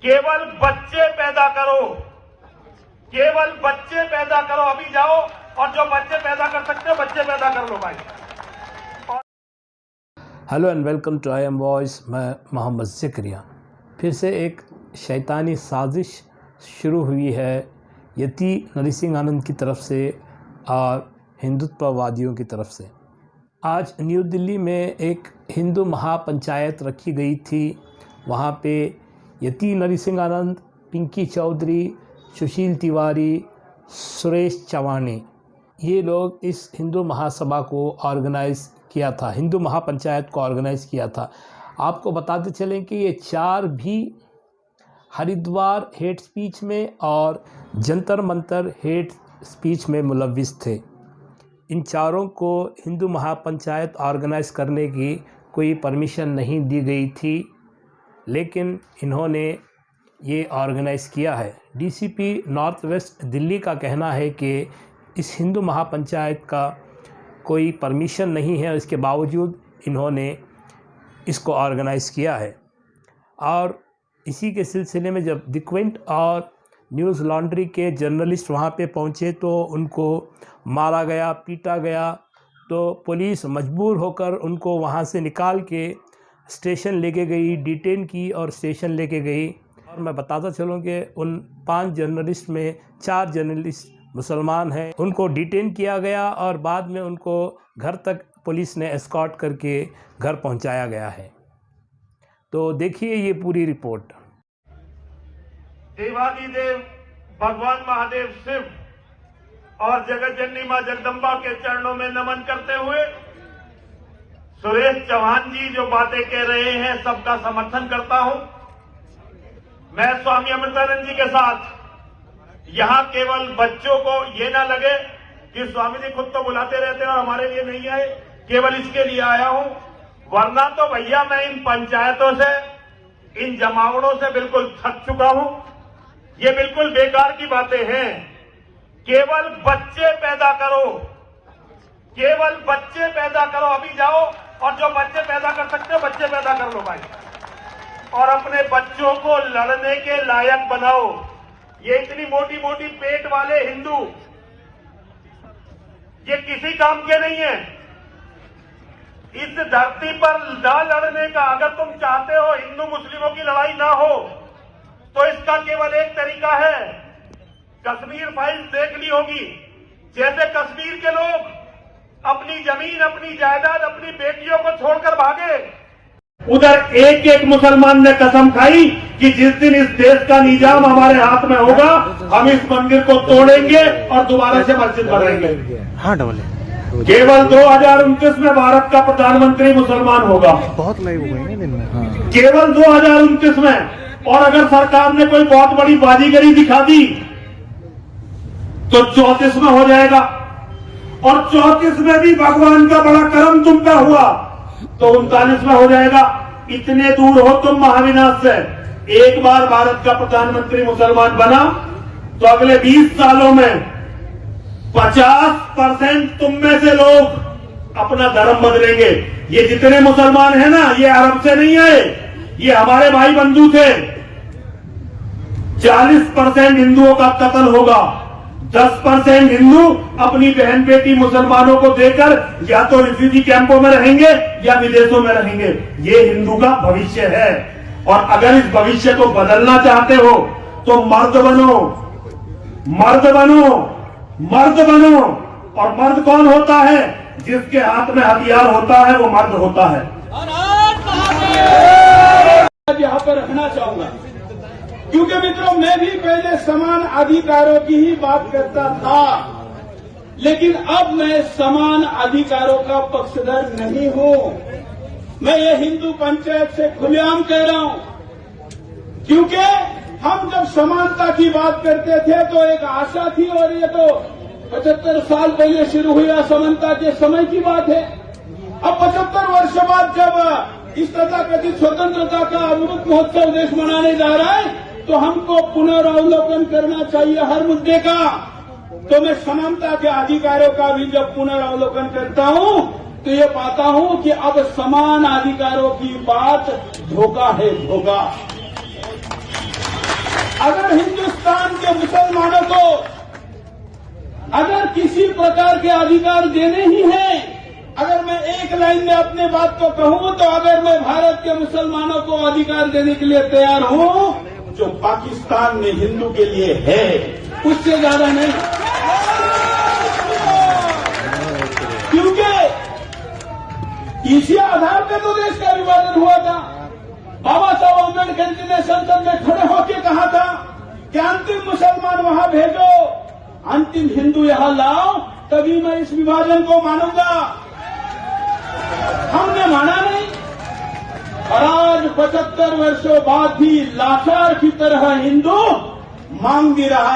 केवल बच्चे पैदा करो, केवल बच्चे पैदा करो। अभी जाओ और जो बच्चे पैदा कर सकते हो बच्चे पैदा कर लो भाई। Hello and welcome to I M voice. मैं मोहम्मद ज़िक्रिया। फिर से एक शैतानी साजिश शुरू हुई है यति नरसिंह आनंद की तरफ से और हिंदुत्ववादियों की तरफ से। आज न्यू दिल्ली में एक हिंदू महापंचायत रखी गई थी। वहाँ पे यति नरसिंह आनंद, पिंकी चौधरी, सुशील तिवारी, सुरेश चवानी, ये लोग इस हिंदू महासभा को ऑर्गेनाइज़ किया था, हिंदू महापंचायत को ऑर्गेनाइज़ किया था। आपको बताते चलें कि ये चार भी हरिद्वार हेट स्पीच में और जंतर मंतर हेट स्पीच में मुलव्विस थे। इन चारों को हिंदू महापंचायत ऑर्गेनाइज़ करने की कोई परमिशन नहीं दी गई थी, लेकिन इन्होंने ये ऑर्गेनाइज़ किया है। डीसीपी नॉर्थ वेस्ट दिल्ली का कहना है कि इस हिंदू महापंचायत का कोई परमिशन नहीं है, इसके बावजूद इन्होंने इसको ऑर्गेनाइज़ किया है। और इसी के सिलसिले में जब द क्विंट और न्यूज़ लॉन्ड्री के जर्नलिस्ट वहाँ पे पहुँचे तो उनको मारा गया, पीटा गया। तो पुलिस मजबूर होकर उनको वहाँ से निकाल के स्टेशन लेके गई, डिटेन की और स्टेशन लेके गई। और मैं बताता चलूँ कि उन 5 जर्नलिस्ट में 4 जर्नलिस्ट मुसलमान हैं। उनको डिटेन किया गया और बाद में उनको घर तक पुलिस ने एस्कॉर्ट करके घर पहुंचाया गया है। तो देखिए ये पूरी रिपोर्ट। देवादिदेव भगवान महादेव शिव और जगत जननी मां जगदम्बा के चरणों में नमन करते हुए सुरेश चौहान जी जो बातें कह रहे हैं सबका समर्थन करता हूं। मैं स्वामी अमृतानंद जी के साथ यहां केवल बच्चों को ये ना लगे कि स्वामी जी खुद तो बुलाते रहते हैं और हमारे लिए नहीं आए, केवल इसके लिए आया हूं। वरना तो भैया मैं इन पंचायतों से, इन जमावड़ों से बिल्कुल थक चुका हूं। ये बिल्कुल बेकार की बातें हैं। केवल बच्चे पैदा करो, केवल बच्चे पैदा करो। अभी जाओ और जो बच्चे पैदा कर सकते हो बच्चे पैदा कर लो भाई, और अपने बच्चों को लड़ने के लायक बनाओ। ये इतनी मोटी मोटी पेट वाले हिंदू ये किसी काम के नहीं है। इस धरती पर ना लड़ने का, अगर तुम चाहते हो हिंदू मुस्लिमों की लड़ाई ना हो तो इसका केवल एक तरीका है। कश्मीर फाइल्स देख ली होगी, जैसे कश्मीर के लोग अपनी जमीन, अपनी जायदाद, अपनी बेटियों को छोड़कर भागे, उधर एक एक मुसलमान ने कसम खाई कि जिस दिन इस देश का निजाम हमारे हाथ में होगा हम इस मंदिर को तोड़ेंगे और दोबारा से मस्जिद बनाएंगे। हाँ डबल केवल 2029 में भारत का प्रधानमंत्री मुसलमान होगा। बहुत लाइव हो गई दिन में। हाँ। केवल 2029 में। और अगर सरकार ने कोई बहुत बड़ी बाजीगरी दिखा दी तो 34 में हो जाएगा, और 34 में भी भगवान का बड़ा करम तुम पे हुआ तो 39 में हो जाएगा। इतने दूर हो तुम महाविनाश से। एक बार भारत का प्रधानमंत्री मुसलमान बना तो अगले 20 सालों में 50% तुम में से लोग अपना धर्म बदलेंगे। ये जितने मुसलमान हैं ना, ये अरब से नहीं आए, ये हमारे भाई बंधु थे। 40% हिंदुओं का कत्ल होगा, 10% हिंदू अपनी बहन बेटी मुसलमानों को देकर या तो रिफ्यूजी कैंपों में रहेंगे या विदेशों में रहेंगे। ये हिंदू का भविष्य है। और अगर इस भविष्य को बदलना चाहते हो तो मर्द बनो, मर्द बनो, मर्द बनो। और मर्द कौन होता है? जिसके हाथ में हथियार होता है वो मर्द होता है। यहां पर रखना चाहूंगा क्योंकि मित्रों मैं भी पहले समान अधिकारों की ही बात करता था, लेकिन अब मैं समान अधिकारों का पक्षधर नहीं हूं। मैं ये हिंदू पंचायत से खुलेआम कह रहा हूं, क्योंकि हम जब समानता की बात करते थे तो एक आशा थी, और ये तो 75 साल पहले शुरू हुई असमानता के समय की बात है। अब 75 वर्ष बाद जब इस तथाकथित स्वतंत्रता का अमृत महोत्सव देश मनाने जा रहा है तो हमको पुनरावलोकन करना चाहिए हर मुद्दे का। तो मैं समानता के अधिकारों का भी जब पुनरावलोकन करता हूं तो ये पाता हूं कि अब समान अधिकारों की बात धोखा है, धोखा। अगर हिंदुस्तान के मुसलमानों को अगर किसी प्रकार के अधिकार देने ही हैं, अगर मैं एक लाइन में अपने बात को कहूं तो अगर मैं भारत के मुसलमानों को अधिकार देने के लिए तैयार हूं जो पाकिस्तान में हिंदू के लिए है, उससे ज्यादा नहीं। क्योंकि इसी आधार पर तो देश का विभाजन हुआ था। बाबा साहब अम्बेडकर जी ने संसद में खड़े होकर कहा था कि अंतिम मुसलमान वहां भेजो, अंतिम हिंदू यहां लाओ, तभी मैं इस विभाजन को मानूंगा। हमने माना नहीं, और आज 75 वर्षों बाद भी लाचार की तरह हिंदू मांग भी रहा है।